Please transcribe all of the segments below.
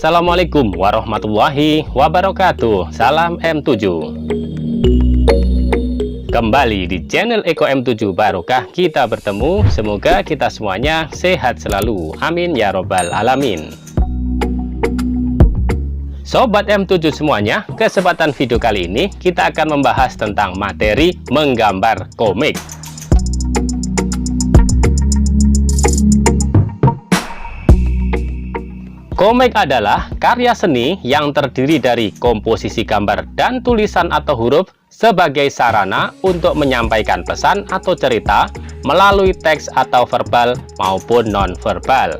Assalamualaikum warahmatullahi wabarakatuh. Salam M7. Kembali di channel Eko M7 Barokah kita bertemu. Semoga kita semuanya sehat selalu. Amin ya robbal alamin. Sobat M7 semuanya, kesempatan video kali ini kita akan membahas tentang materi menggambar komik. Komik adalah karya seni yang terdiri dari komposisi gambar dan tulisan atau huruf sebagai sarana untuk menyampaikan pesan atau cerita melalui teks atau verbal maupun non-verbal.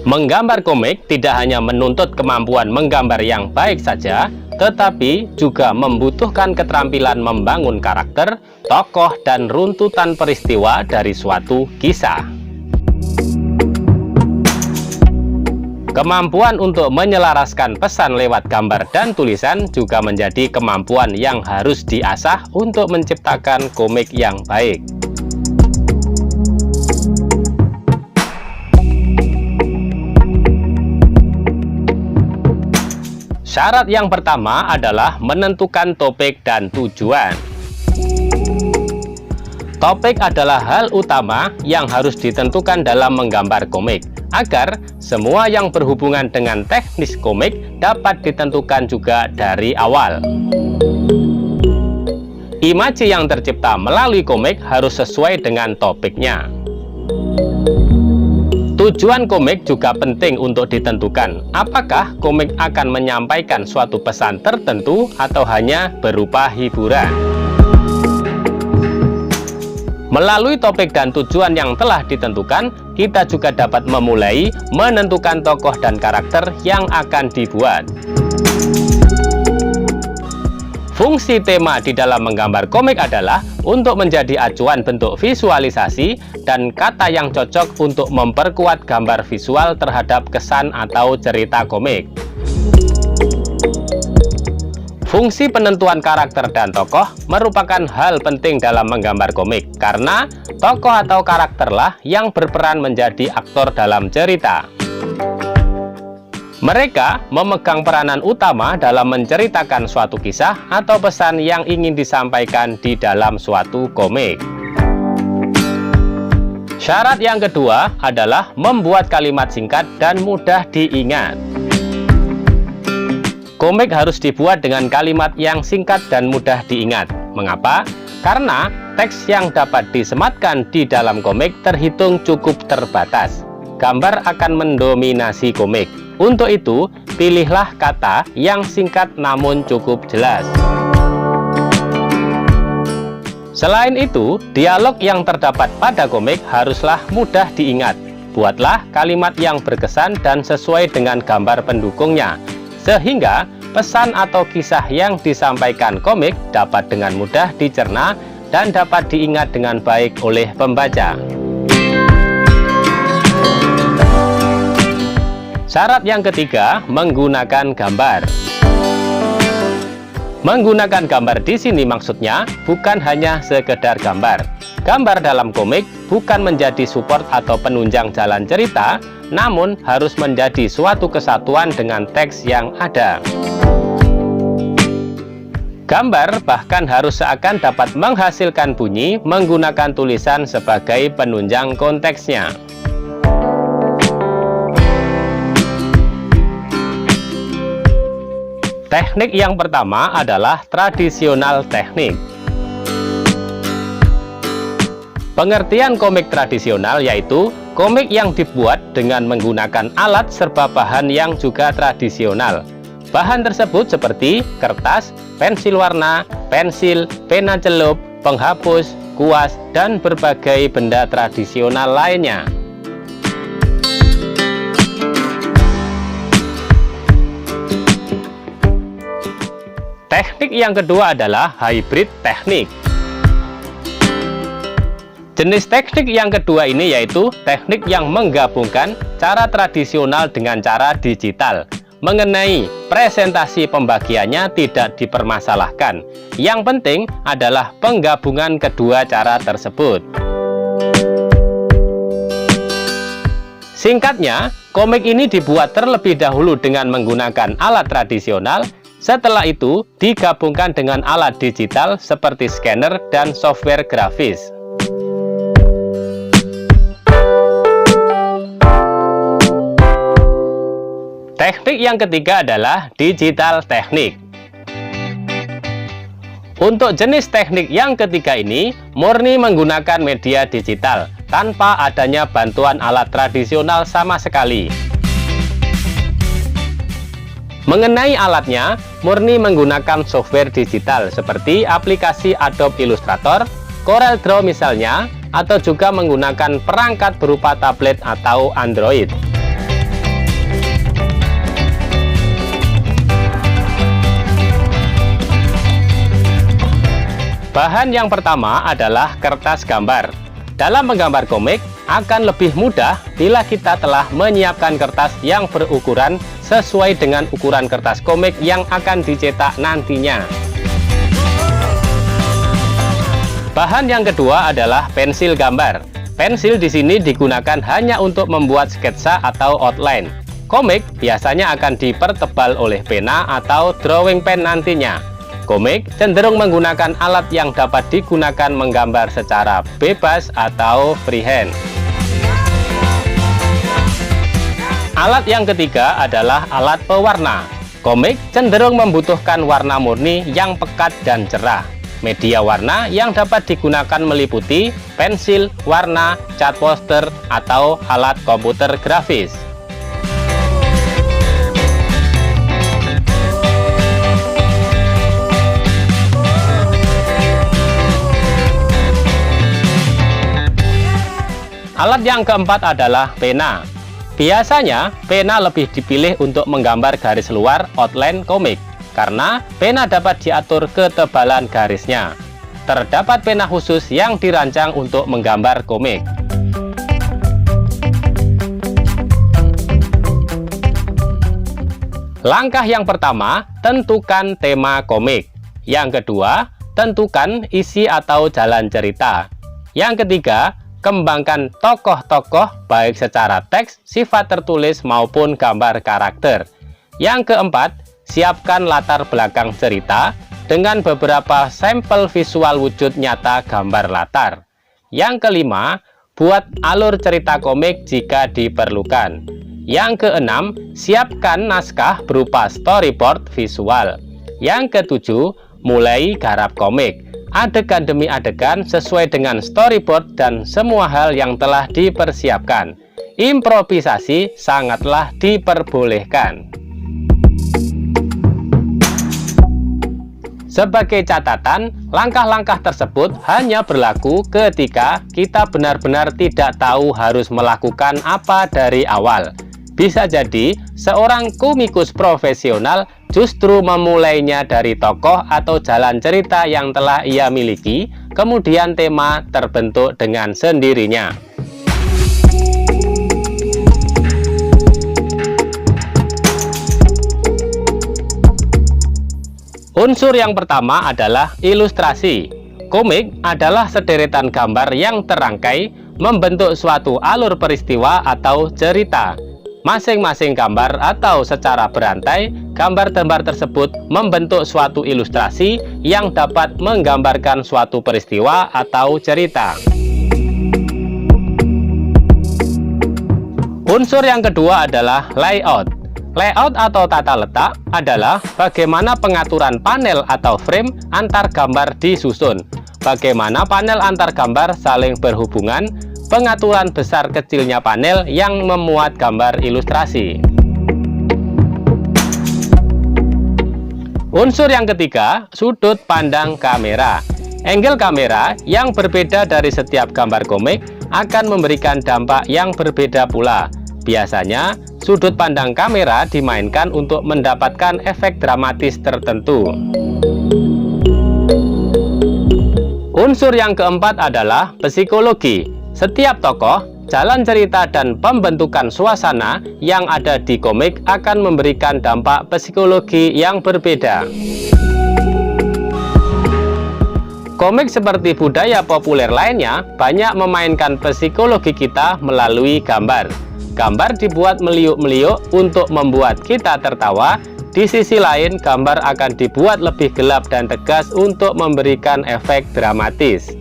Menggambar komik tidak hanya menuntut kemampuan menggambar yang baik saja, tetapi juga membutuhkan keterampilan membangun karakter, tokoh, dan runtutan peristiwa dari suatu kisah. Kemampuan untuk menyelaraskan pesan lewat gambar dan tulisan juga menjadi kemampuan yang harus diasah untuk menciptakan komik yang baik. Syarat yang pertama adalah menentukan topik dan tujuan. Topik adalah hal utama yang harus ditentukan dalam menggambar komik, agar semua yang berhubungan dengan teknis komik dapat ditentukan juga dari awal. Imaji yang tercipta melalui komik harus sesuai dengan topiknya. Tujuan komik juga penting untuk ditentukan, apakah komik akan menyampaikan suatu pesan tertentu atau hanya berupa hiburan. Melalui topik dan tujuan yang telah ditentukan, kita juga dapat memulai menentukan tokoh dan karakter yang akan dibuat. Fungsi tema di dalam menggambar komik adalah untuk menjadi acuan bentuk visualisasi dan kata yang cocok untuk memperkuat gambar visual terhadap kesan atau cerita komik. Fungsi penentuan karakter dan tokoh merupakan hal penting dalam menggambar komik, karena tokoh atau karakterlah yang berperan menjadi aktor dalam cerita. Mereka memegang peranan utama dalam menceritakan suatu kisah atau pesan yang ingin disampaikan di dalam suatu komik. Syarat yang kedua adalah membuat kalimat singkat dan mudah diingat. Komik harus dibuat dengan kalimat yang singkat dan mudah diingat. Mengapa? Karena teks yang dapat disematkan di dalam komik terhitung cukup terbatas. Gambar akan mendominasi komik. Untuk itu, pilihlah kata yang singkat namun cukup jelas. Selain itu, dialog yang terdapat pada komik haruslah mudah diingat. Buatlah kalimat yang berkesan dan sesuai dengan gambar pendukungnya, sehingga pesan atau kisah yang disampaikan komik dapat dengan mudah dicerna dan dapat diingat dengan baik oleh pembaca. Syarat yang ketiga, menggunakan gambar. Menggunakan gambar di sini maksudnya bukan hanya sekedar gambar. Gambar dalam komik bukan menjadi support atau penunjang jalan cerita, namun harus menjadi suatu kesatuan dengan teks yang ada. Gambar bahkan harus seakan dapat menghasilkan bunyi menggunakan tulisan sebagai penunjang konteksnya. Teknik yang pertama adalah tradisional teknik. Pengertian komik tradisional yaitu komik yang dibuat dengan menggunakan alat serba bahan yang juga tradisional. Bahan tersebut seperti kertas, pensil warna, pensil, pena celup, penghapus, kuas, dan berbagai benda tradisional lainnya. Teknik yang kedua adalah hybrid teknik. Jenis teknik yang kedua ini yaitu teknik yang menggabungkan cara tradisional dengan cara digital. mengenai presentasi pembagiannya tidak dipermasalahkan. Yang penting adalah penggabungan kedua cara tersebut. Singkatnya, komik ini dibuat terlebih dahulu dengan menggunakan alat tradisional. Setelah itu, digabungkan dengan alat digital seperti scanner dan software grafis. Teknik yang ketiga adalah digital teknik. Untuk jenis teknik yang ketiga ini, murni menggunakan media digital, tanpa adanya bantuan alat tradisional sama sekali. Mengenai alatnya, murni menggunakan software digital seperti aplikasi Adobe Illustrator, CorelDRAW misalnya, atau juga menggunakan perangkat berupa tablet atau Android. Bahan yang pertama adalah kertas gambar. Dalam menggambar komik akan lebih mudah bila kita telah menyiapkan kertas yang berukuran sesuai dengan ukuran kertas komik yang akan dicetak nantinya. Bahan yang kedua adalah pensil gambar. Pensil di sini digunakan hanya untuk membuat sketsa atau outline. Komik biasanya akan dipertebal oleh pena atau drawing pen nantinya. Komik cenderung menggunakan alat yang dapat digunakan menggambar secara bebas atau freehand. Alat yang ketiga adalah alat pewarna. Komik cenderung membutuhkan warna murni yang pekat dan cerah. Media warna yang dapat digunakan meliputi pensil, warna, cat poster, atau alat komputer grafis. Alat yang keempat adalah pena. Biasanya, pena lebih dipilih untuk menggambar garis luar outline komik, karena pena dapat diatur ketebalan garisnya. Terdapat pena khusus yang dirancang untuk menggambar komik. Langkah yang pertama, tentukan tema komik. Yang kedua, tentukan isi atau jalan cerita. Yang ketiga, kembangkan tokoh-tokoh baik secara teks, sifat tertulis maupun gambar karakter. Yang keempat, siapkan latar belakang cerita dengan beberapa sampel visual wujud nyata gambar latar. Yang kelima, buat alur cerita komik jika diperlukan. Yang keenam, siapkan naskah berupa storyboard visual. Yang ketujuh, mulai garap komik. Adegan demi adegan sesuai dengan storyboard dan semua hal yang telah dipersiapkan. Improvisasi sangatlah diperbolehkan. Sebagai catatan, langkah-langkah tersebut hanya berlaku ketika kita benar-benar tidak tahu harus melakukan apa dari awal. Bisa jadi, seorang komikus profesional justru memulainya dari tokoh atau jalan cerita yang telah ia miliki, kemudian tema terbentuk dengan sendirinya. Unsur yang pertama adalah ilustrasi. Komik adalah sederetan gambar yang terangkai membentuk suatu alur peristiwa atau cerita. Masing-masing gambar atau secara berantai, gambar-gambar tersebut membentuk suatu ilustrasi yang dapat menggambarkan suatu peristiwa atau cerita. Unsur yang kedua adalah layout. Layout atau tata letak adalah bagaimana pengaturan panel atau frame antar gambar disusun, bagaimana panel antar gambar saling berhubungan, pengaturan besar kecilnya panel yang memuat gambar ilustrasi. Unsur yang ketiga, sudut pandang kamera. Angle kamera yang berbeda dari setiap gambar komik akan memberikan dampak yang berbeda pula. Biasanya, sudut pandang kamera dimainkan untuk mendapatkan efek dramatis tertentu. Unsur yang keempat adalah psikologi. Setiap tokoh jalan cerita dan pembentukan suasana yang ada di komik akan memberikan dampak psikologi yang berbeda. Komik seperti budaya populer lainnya banyak memainkan psikologi kita melalui gambar. Gambar dibuat meliuk-meliuk untuk membuat kita tertawa. Di sisi lain, gambar akan dibuat lebih gelap dan tegas untuk memberikan efek dramatis.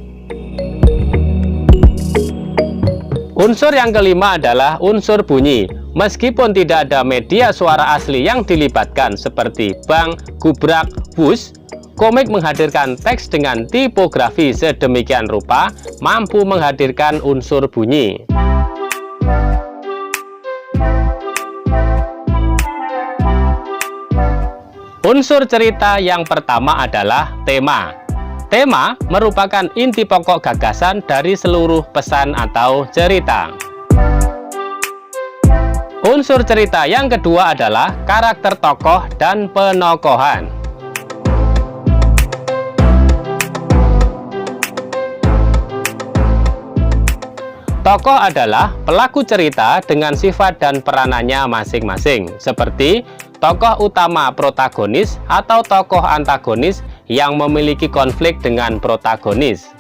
Unsur yang kelima adalah unsur bunyi. Meskipun tidak ada media suara asli yang dilibatkan seperti bang, gubrak, wush, komik menghadirkan teks dengan tipografi sedemikian rupa, mampu menghadirkan unsur bunyi. Unsur cerita yang pertama adalah tema. Tema merupakan inti pokok gagasan dari seluruh pesan atau cerita. Unsur cerita yang kedua adalah karakter tokoh dan penokohan. Tokoh adalah pelaku cerita dengan sifat dan peranannya masing-masing, seperti tokoh utama protagonis atau tokoh antagonis yang memiliki konflik dengan protagonis.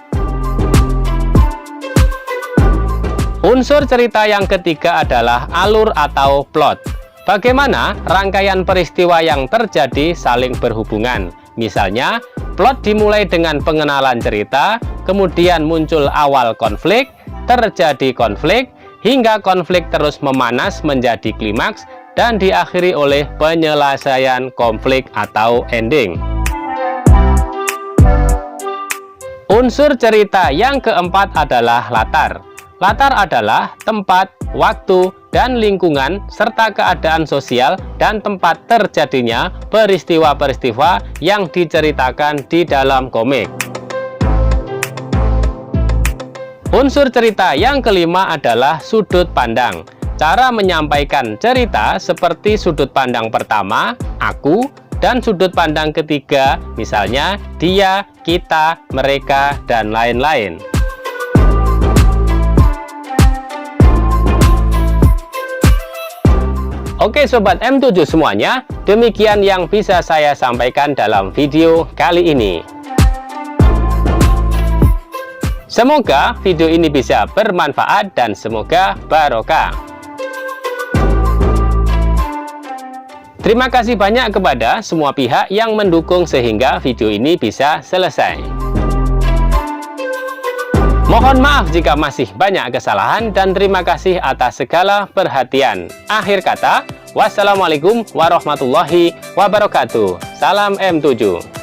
Unsur cerita yang ketiga adalah alur atau plot. Bagaimana rangkaian peristiwa yang terjadi saling berhubungan. Misalnya, plot dimulai dengan pengenalan cerita, kemudian muncul awal konflik, terjadi konflik, hingga konflik terus memanas menjadi klimaks, dan diakhiri oleh penyelesaian konflik atau ending. Unsur cerita yang keempat adalah latar. Latar adalah tempat, waktu, dan lingkungan, serta keadaan sosial dan tempat terjadinya peristiwa-peristiwa yang diceritakan di dalam komik. Unsur cerita yang kelima adalah sudut pandang. Cara menyampaikan cerita seperti sudut pandang pertama, aku, dan sudut pandang ketiga, misalnya dia, kita, mereka, dan lain-lain. Oke Sobat M7 semuanya, demikian yang bisa saya sampaikan dalam video kali ini. Semoga video ini bisa bermanfaat dan semoga barokah. Terima kasih banyak kepada semua pihak yang mendukung sehingga video ini bisa selesai. Mohon maaf jika masih banyak kesalahan dan terima kasih atas segala perhatian. Akhir kata, wassalamualaikum warahmatullahi wabarakatuh. Salam M7.